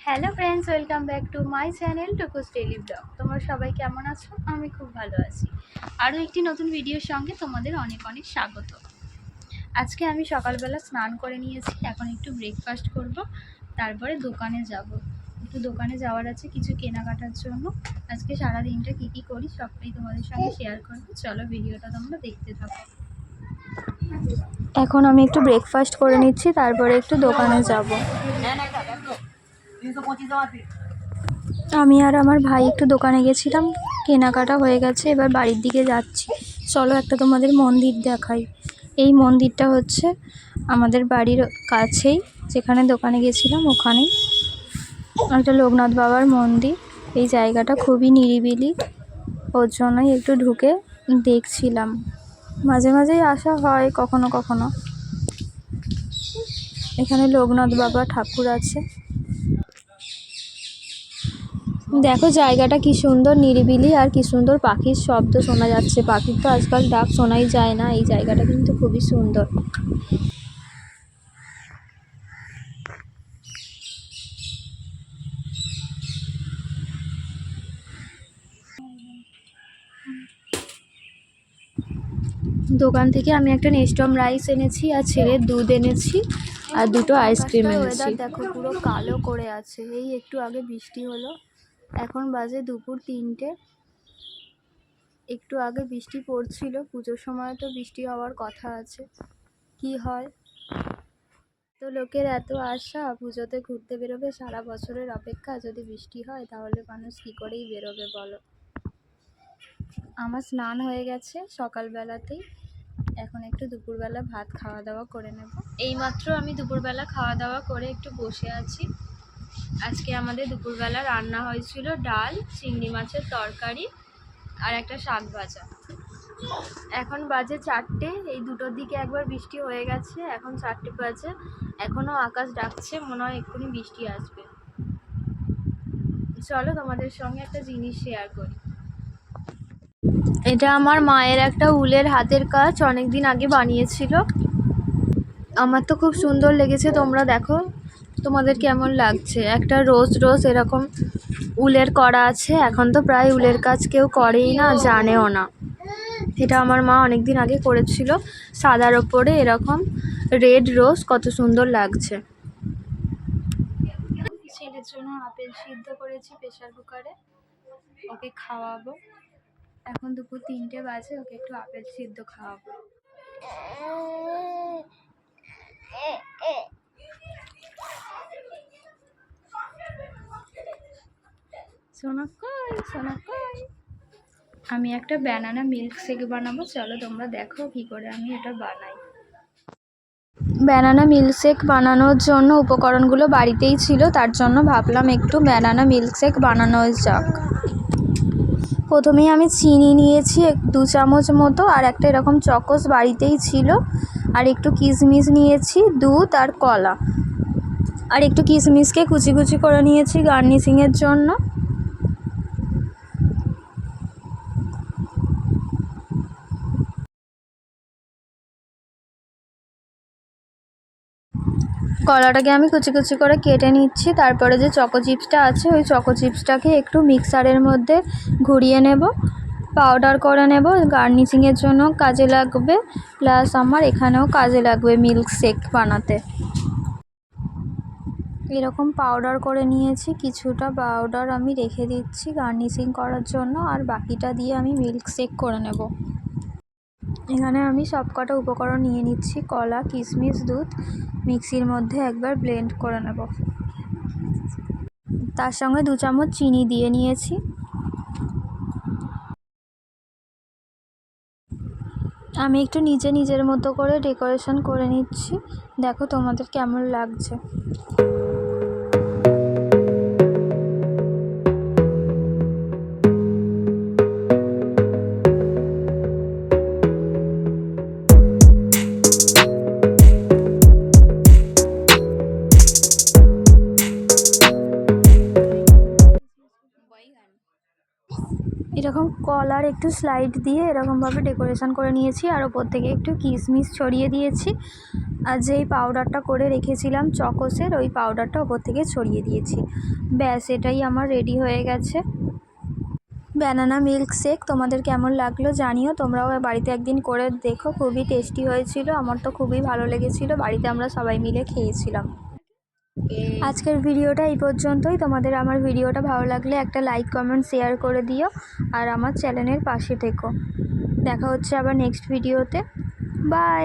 Hello friends, welcome back to my channel Tukus daily blog. তোমরা সবাই কেমন আছো? আমি খুব ভালো আছি। আরও একটি নতুন ভিডিওর সঙ্গে তোমাদের অনেক অনেক স্বাগত। আজকে আমি সকালবেলা স্নান করে নিয়েছি, এখন একটু ব্রেকফাস্ট করব, তারপরে দোকানে যাব। একটু দোকানে যাওয়ার আছে কিছু কেনাকাটার জন্য। আজকে সারা দিনটা কী কী করি সবটাই তোমাদের সঙ্গে শেয়ার করবো। চলো ভিডিওটা তোমরা দেখতে থাকো। এখন আমি একটু ব্রেকফাস্ট করে নিচ্ছি, তারপরে একটু দোকানে যাব। আমি আর আমার ভাই একটু দোকানে গেছিলাম, কেনাকাটা হয়ে গেছে, এবার বাড়ির দিকে যাচ্ছি। চলো একটা তোমাদের মন্দির দেখাই। এই মন্দিরটা হচ্ছে আমাদের বাড়ির কাছেই, যেখানে দোকানে গেছিলাম ওখানেই একটা লোকনাথ বাবার মন্দির। এই জায়গাটা খুবই নিরিবিলি, ওর জন্যই একটু ঢুকে দেখছিলাম। মাঝে মাঝেই আসা হয় কখনো কখনো। এখানে লোকনাথ বাবা ঠাকুর আছে। দেখো জায়গাটা কি সুন্দর নিরিবিলি, আর কি সুন্দর পাখির শব্দ শোনা যাচ্ছে। পাখির তো আজকাল ডাক শোনাই যায় না। এই জায়গাটা কিন্তু খুবই সুন্দর। দোকান থেকে আমি একটা নেস্টম রাইস এনেছি, আর ছেলের দুধ এনেছি, আর দুটো আইসক্রিম এনেছি। দেখো পুরো কালো করে আছে। এই একটু আগে বৃষ্টি হলো, এখন বাজে দুপুর 3টে। একটু আগে বৃষ্টি পড়ছিল, পুজোর সময় তো বৃষ্টি হওয়ার কথা আছে, কি হয়। তো লোকের এত আশা পুজোতে ঘুরতে বেরোবে, সারা বছরের অপেক্ষা, যদি বৃষ্টি হয় তাহলে মানুষ কী করেই বেরোবে বলো। আমার স্নান হয়ে গেছে সকালবেলাতেই, এখন একটু দুপুরবেলা ভাত খাওয়া দাওয়া করে নেব। এইমাত্র আমি দুপুরবেলা খাওয়া দাওয়া করে একটু বসে আছি। আজকে আমাদের দুপুরবেলা রান্না হয়েছিল ডাল, চিংড়ি মাছের তরকারি, আর একটা শাক ভাজা। এখন বাজে 4টে, এই দুটোর দিকে একবার বৃষ্টি হয়ে গেছে, এখন 4টে বাজে, এখনও আকাশ ডাকছে, মনে হয় এক্ষুনি বৃষ্টি আসবে। চলো তোমাদের সঙ্গে একটা জিনিস শেয়ার করি। এটা আমার মায়ের একটা উলের হাতের কাজ, অনেক দিন আগে বানিয়েছিল। আমার তো খুব সুন্দর লেগেছে, তোমরা দেখো তোমাদের কেমন লাগছে। একটা রোজ রোজ এরকম উলের করা আছে। এখন তো প্রায় উলের কাজ কেউ করেই না, জানেও না। এটা আমার মা অনেক দিন আগে করেছিল, সাদার ওপরে এরকম রেড রোজ, কত সুন্দর লাগছে। ছেলের জন্য আপেল সিদ্ধ করেছি প্রেসার কুকারে, ওকে খাওয়াবো। এখন দুপুর 3টে বাজে, ওকে একটু আপেল সিদ্ধ খাওয়াবো। সোনা কই, সোনা কই। আমি একটা ব্যানানা মিল্ক শেক বানাবো, চলো তোমরা দেখো কি করে আমি এটা বানাই। ব্যানানা মিল্ক শেক বানানোর জন্য উপকরণগুলো বাড়িতেই ছিল, তার জন্য ভাবলাম একটু ব্যানানা মিল্ক শেক বানানো যাক। প্রথমেই আমি চিনি নিয়েছি 2 চামচ মতো, আর একটা এরকম চকোস বাড়িতেই ছিল, আর একটু কিশমিশ নিয়েছি, দুধ আর কলা, আর একটু কিশমিশকে কুচি কুচি করে নিয়েছি গার্নিশিংয়ের জন্য। কলাটাকে আমি কুচি কুচি করে কেটে নিচ্ছি। তারপরে যে চকো চিপসটা আছে, ওই চকো চিপসটাকে একটু মিক্সারের মধ্যে ঘুরিয়ে নেব, পাউডার করে নেব। গার্নিশিংয়ের জন্য কাজে লাগবে, প্লাস আমার এখানেও কাজে লাগবে মিল্ক শেক বানাতে। এরকম পাউডার করে নিয়েছি, কিছুটা পাউডার আমি রেখে দিচ্ছি গার্নিশিং করার জন্য, আর বাকিটা দিয়ে আমি মিল্ক শেক করে নেব। এখানে আমি সবকটা উপকরণ নিয়ে নিচ্ছি, কলা, কিশমিশ, দুধ, মিক্সির মধ্যে একবার ব্লেন্ড করে নেব। তার সঙ্গে 2 চামচ চিনি দিয়ে নিয়েছি। আমি একটু নিজের মতো করে ডেকোরেশন করে নিচ্ছি, দেখো তোমাদের কেমন লাগছে। এরকম কলার একটু স্লাইড দিয়ে এরকমভাবে ডেকোরেশন করে নিয়েছি, আর ওপর থেকে একটু কিশমিশ ছড়িয়ে দিয়েছি, আর যেই পাউডারটা করে রেখেছিলাম চকোসের, ওই পাউডারটা ওপর থেকে ছড়িয়ে দিয়েছি। ব্যাস, এটাই আমার রেডি হয়ে গেছে ব্যানানা মিল্ক শেক। তোমাদের কেমন লাগলো জানিও, তোমরাও বাড়িতে একদিন করে দেখো, খুবই টেস্টি হয়েছিল। আমার তো খুবই ভালো লেগেছিল, বাড়িতে আমরা সবাই মিলে খেয়েছিলাম। আজকের ভিডিওটা এই পর্যন্তই। তোমাদের আমার ভিডিওটা ভালো লাগলে একটা লাইক কমেন্ট শেয়ার করে দিও, আর আমার চ্যানেলের পাশে থেকো। দেখা হচ্ছে আবার নেক্সট ভিডিওতে। বাই।